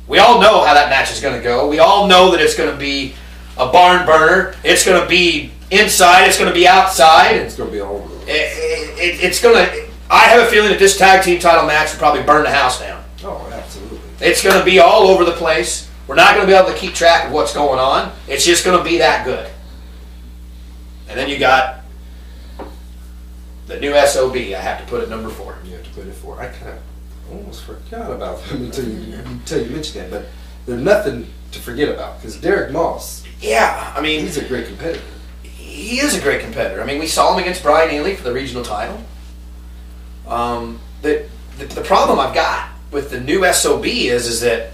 Speaker 2: We all know how that match is going to go. We all know that it's going to be a barn burner. It's going to be inside. It's going to be outside.
Speaker 1: It's going to be all over.
Speaker 2: It's going to. I have a feeling that this tag team title match will probably burn the house down.
Speaker 1: Oh, absolutely.
Speaker 2: It's going to be all over the place. We're not going to be able to keep track of what's going on. It's just going to be that good. And then you got the new SOB. I have to put it number 4.
Speaker 1: You have to put it 4. I kind of almost forgot about them until you mentioned that. But there's nothing to forget about because Derek Moss.
Speaker 2: Yeah, I mean,
Speaker 1: he's a great competitor.
Speaker 2: He is a great competitor. I mean, we saw him against Brian Ely for the regional title. The problem I've got with the new SOB is that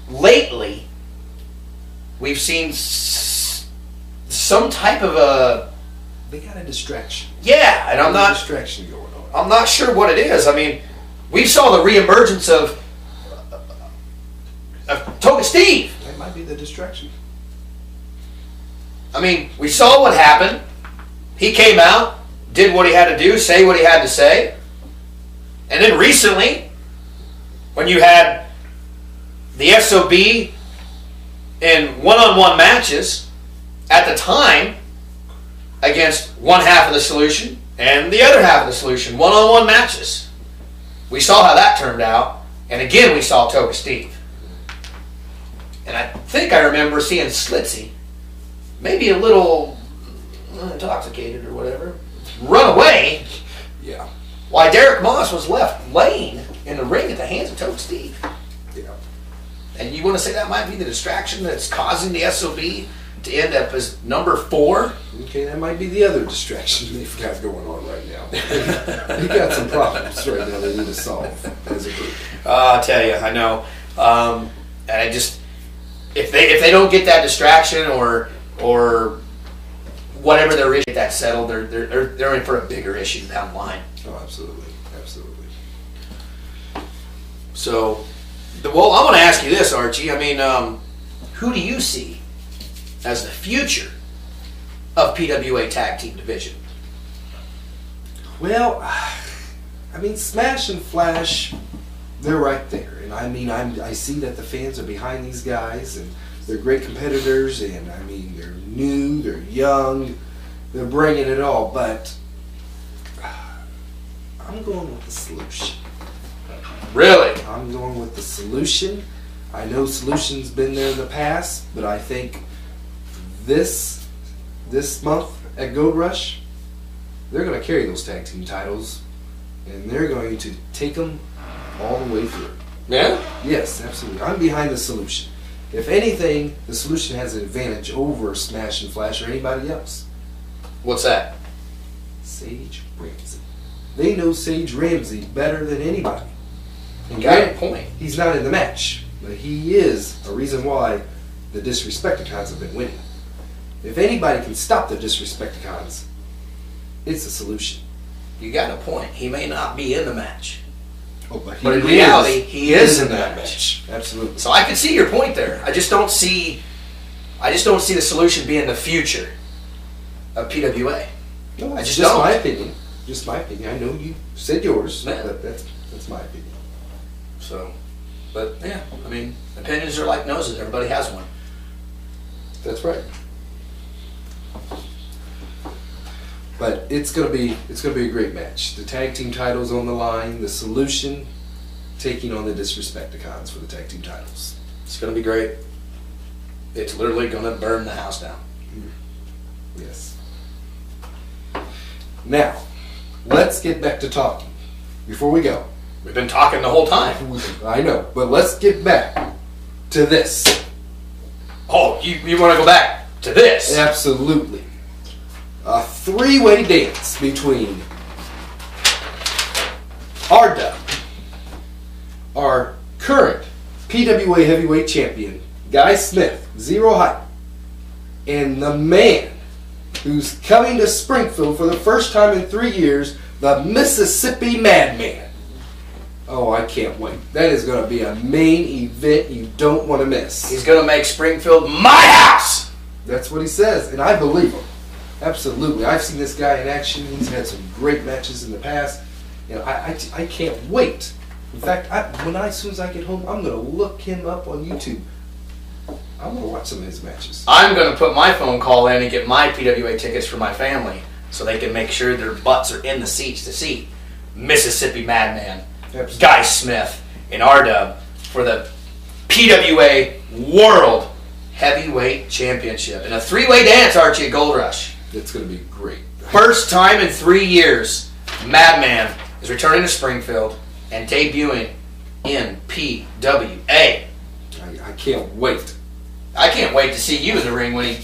Speaker 2: lately we've seen some type of a.
Speaker 1: They got a distraction.
Speaker 2: Yeah, and I'm not
Speaker 1: distraction going on.
Speaker 2: I'm not sure what it is. I mean, we saw the reemergence of Toga Steve.
Speaker 1: That might be the distraction.
Speaker 2: I mean, we saw what happened. He came out, did what he had to do, say what he had to say. And then recently, when you had the SOB in one-on-one matches, at the time, against one half of the Solution and the other half of the Solution, one-on-one matches. We saw how that turned out, and again we saw Toga Steve. And I think I remember seeing Slitsy, maybe a little intoxicated or whatever, run away.
Speaker 1: Yeah.
Speaker 2: While Derek Moss was left laying in the ring at the hands of Toga Steve.
Speaker 1: Yeah.
Speaker 2: And you want to say that might be the distraction that's causing the SOB to end up as number 4?
Speaker 1: Okay, that might be the other distraction they've got going on right now. They got some problems right now they need to solve as a group.
Speaker 2: I'll tell you, I know. And I just, if they don't get that distraction or whatever their issue, get that settled, they're in for a bigger issue down the line.
Speaker 1: Oh, absolutely, absolutely.
Speaker 2: So, well, I want to ask you this, Archie. I mean, who do you see as the future of PWA Tag Team Division?
Speaker 1: Well, I mean, Smash and Flash, they're right there. And I mean, I see that the fans are behind these guys, and they're great competitors, and I mean, they're new, they're young, they're bringing it all, but I'm going with the Solution.
Speaker 2: Really?
Speaker 1: I'm going with the Solution. I know Solution's been there in the past, but I think this month at Gold Rush, they're going to carry those tag team titles, and they're going to take them all the way through.
Speaker 2: Yeah?
Speaker 1: Yes, absolutely. I'm behind the Solution. If anything, the Solution has an advantage over Smash and Flash or anybody else.
Speaker 2: What's that?
Speaker 1: Sage Ramsey. They know Sage Ramsey better than anybody. And
Speaker 2: Got a point.
Speaker 1: He's not in the match, but he is a reason why the Disrespecticons have been winning. If anybody can stop the Disrespecticons, it's a Solution.
Speaker 2: You got a point. He may not be in the match.
Speaker 1: Oh, but
Speaker 2: in reality, he is in that match.
Speaker 1: Absolutely.
Speaker 2: So I can see your point there. I just don't see the Solution being the future of PWA.
Speaker 1: No,
Speaker 2: I
Speaker 1: it's
Speaker 2: just
Speaker 1: just
Speaker 2: don't.
Speaker 1: my opinion. Just my opinion. I know you said yours,
Speaker 2: Yeah.
Speaker 1: but that's my opinion.
Speaker 2: So, but yeah, I mean, opinions are like noses. Everybody has one.
Speaker 1: That's right. But it's gonna be a great match. The tag team titles on the line. The Solution taking on the Disrespecticons for the tag team titles.
Speaker 2: It's going to be great. It's literally going to burn the house down.
Speaker 1: Yes. Now, let's get back to talking. Before we go,
Speaker 2: We've been talking the whole time.
Speaker 1: I know, but let's get back to this.
Speaker 2: Oh, you want to go back to this?
Speaker 1: Absolutely. A three-way dance between R-Dub, our current PWA Heavyweight Champion, Guy Smith, zero height, and the man who's coming to Springfield for the first time in 3 years, the Mississippi Madman. Oh, I can't wait. That is going to be a main event you don't want to miss.
Speaker 2: He's going to make Springfield my house!
Speaker 1: That's what he says, and I believe him. Absolutely. I've seen this guy in action. He's had some great matches in the past. And I can't wait. In fact, as soon as I get home, I'm going to look him up on YouTube. I'm going to watch some of his matches.
Speaker 2: I'm going to put my phone call in and get my PWA tickets for my family so they can make sure their butts are in the seats to see Mississippi Madman,
Speaker 1: Absolutely.
Speaker 2: Guy Smith, and R-Dub for the PWA World Heavyweight Championship. In a three-way dance, Archie, at Gold Rush.
Speaker 1: It's going to be great.
Speaker 2: First time in 3 years, Madman is returning to Springfield and debuting in PWA.
Speaker 1: I can't wait.
Speaker 2: I can't wait to see you in the ring when you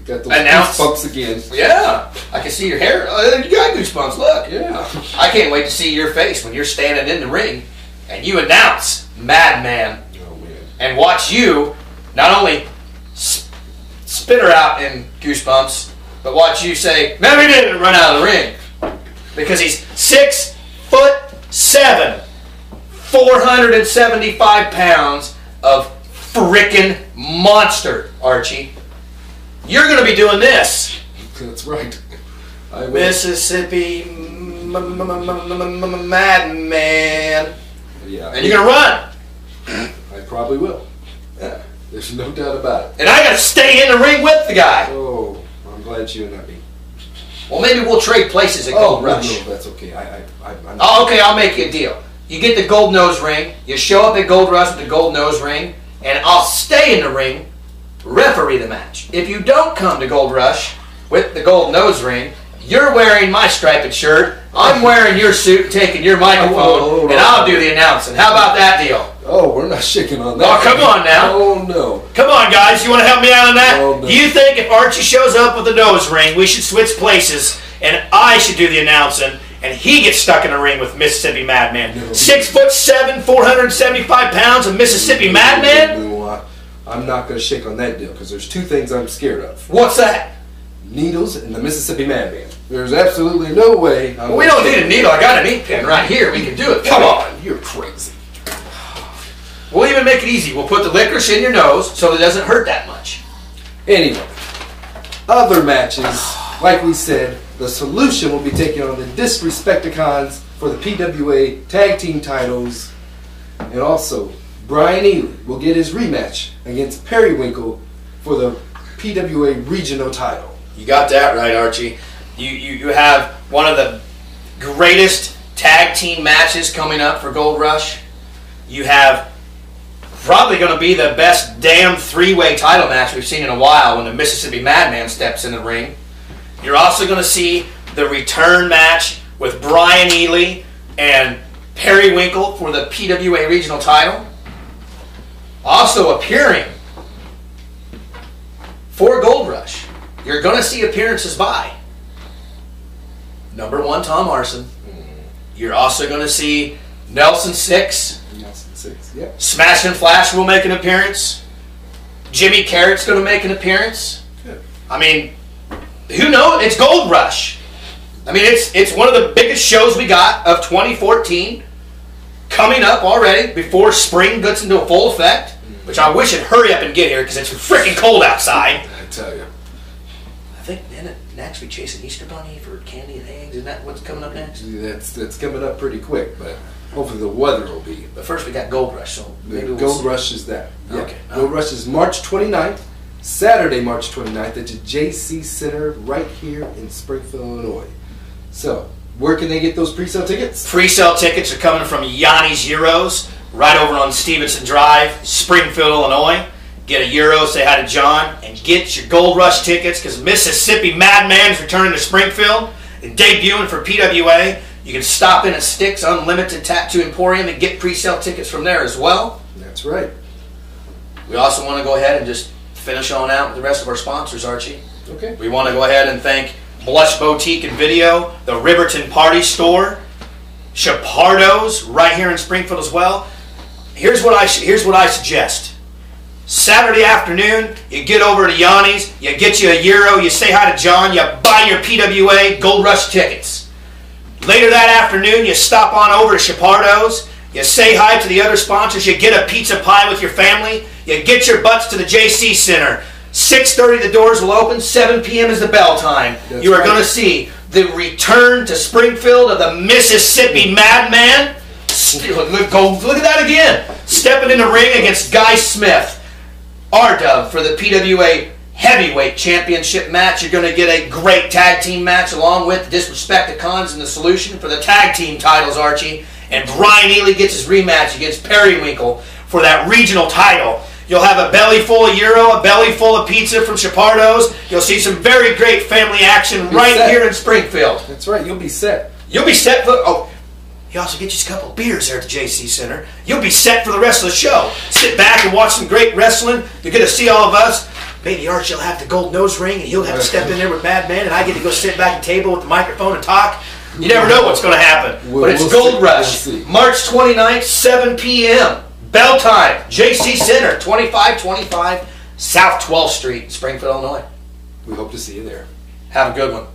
Speaker 1: Got those
Speaker 2: announce.
Speaker 1: goosebumps again.
Speaker 2: Yeah, I can see your hair. You got goosebumps. Look.
Speaker 1: Yeah.
Speaker 2: I can't wait to see your face when you're standing in the ring and you announce Madman
Speaker 1: Oh, man.
Speaker 2: and watch you not only spit her out in goosebumps, but watch you say, "Man, we didn't run out of the ring," because he's 6'7", 475 pounds of frickin' monster, Archie. You're going to be doing this.
Speaker 1: That's right. I will.
Speaker 2: Mississippi Madman.
Speaker 1: Yeah.
Speaker 2: And you're going to run.
Speaker 1: I probably will.
Speaker 2: Yeah.
Speaker 1: There's no doubt about it.
Speaker 2: And I got to stay in the ring with the guy.
Speaker 1: Oh, I'm glad you and not me.
Speaker 2: Well, maybe we'll trade places at Gold Rush.
Speaker 1: No, that's okay. I'm
Speaker 2: Oh, okay, I'll make you a deal. You get the gold nose ring, you show up at Gold Rush with the gold nose ring, and I'll stay in the ring, referee the match. If you don't come to Gold Rush with the gold nose ring, you're wearing my striped shirt, I'm wearing your suit and taking your microphone, and I'll do the announcing. How about that deal?
Speaker 1: Oh, we're not shaking on that.
Speaker 2: Oh, come on now.
Speaker 1: Oh, no.
Speaker 2: Come on, guys, you want to help me out on that?
Speaker 1: Oh, no.
Speaker 2: Do you think if Archie shows up with the nose ring, we should switch places, and I should do the announcing, and he gets stuck in a ring with Mississippi Madman?
Speaker 1: No.
Speaker 2: 6'7", 475 pounds of Mississippi Madman?
Speaker 1: No, I'm not going to shake on that deal because there's two things I'm scared of.
Speaker 2: What's that?
Speaker 1: Needles and the Mississippi Madman. There's absolutely no way.
Speaker 2: Well, we don't need a needle. I got a meat pin right here. We can do it. Come on.
Speaker 1: You're crazy.
Speaker 2: We'll even make it easy. We'll put the licorice in your nose so it doesn't hurt that much.
Speaker 1: Anyway, other matches, like we said, the Solution will be taking on the Disrespecticons for the PWA Tag Team titles. And also, Brian Ely will get his rematch against Periwinkle for the PWA Regional title.
Speaker 2: You got that right, Archie. You have one of the greatest tag team matches coming up for Gold Rush. You have probably going to be the best damn three-way title match we've seen in a while when the Mississippi Madman steps in the ring. You're also going to see the return match with Brian Ely and Periwinkle for the PWA Regional title. Also appearing for Gold Rush, you're going to see appearances by number 1, Tom Arson. You're also going to see Nelson Six.
Speaker 1: Nelson Six, yeah.
Speaker 2: Smash and Flash will make an appearance. Jimmy Carrot's going to make an appearance.
Speaker 1: Good.
Speaker 2: I mean, who knows? It's Gold Rush. I mean, it's one of the biggest shows we got of 2014 coming up already before spring gets into full effect, which I wish it'd hurry up and get here because it's freaking cold outside.
Speaker 1: I tell you.
Speaker 2: I think next we chasing Easter Bunny for candy and eggs. Isn't that what's coming up next?
Speaker 1: That's coming up pretty quick, but hopefully the weather will be.
Speaker 2: But first we got Gold Rush, so maybe
Speaker 1: Gold Rush is that. Yeah.
Speaker 2: Okay.
Speaker 1: Gold Rush is March 29th, Saturday, March 29th at the JC Center right here in Springfield, Illinois. So, where can they get those pre-sale tickets?
Speaker 2: Pre-sale tickets are coming from Yanni's Euros right over on Stevenson Drive, Springfield, Illinois. Get a Euro, say hi to John, and get your Gold Rush tickets because Mississippi Madman's returning to Springfield and debuting for PWA. You can stop in at Styx Unlimited Tattoo Emporium and get pre-sale tickets from there as well.
Speaker 1: That's right.
Speaker 2: We also want to go ahead and just finish on out with the rest of our sponsors, Archie.
Speaker 1: Okay.
Speaker 2: We want to go ahead and thank Blush Boutique and Video, the Riverton Party Store, Chapardo's right here in Springfield as well. Here's what I suggest. Saturday afternoon, you get over to Yanni's, you get you a Euro, you say hi to John, you buy your PWA Gold Rush tickets. Later that afternoon, you stop on over to Chapardo's, you say hi to the other sponsors, you get a pizza pie with your family, you get your butts to the JC Center. 6:30 the doors will open, 7 p.m. is the bell time.
Speaker 1: That's
Speaker 2: you are
Speaker 1: right.
Speaker 2: going to see the return to Springfield of the Mississippi Madman. Look at that again. Stepping in the ring against Guy Smith. R-Dub for the PWA Heavyweight Championship match. You're going to get a great tag team match along with the Disrespecticons and the Solution for the tag team titles, Archie. And Brian Ely gets his rematch against Periwinkle for that regional title. You'll have a belly full of Euro, a belly full of pizza from Chapardo's. You'll see some very great family action right here in Springfield.
Speaker 1: That's right. You'll be set.
Speaker 2: You'll be set for... Oh, you also get you a couple of beers there at the JC Center. You'll be set for the rest of the show. Sit back and watch some great wrestling. You're going to see all of us. Maybe Archie will have the gold nose ring and he'll have to step in there with Madman and I get to go sit back at the table with the microphone and talk. You never know what's going to happen. But it's Gold Rush. March 29th, 7 p.m. Bell time. JC Center, 2525 South 12th Street, Springfield, Illinois.
Speaker 1: We hope to see you there.
Speaker 2: Have a good one.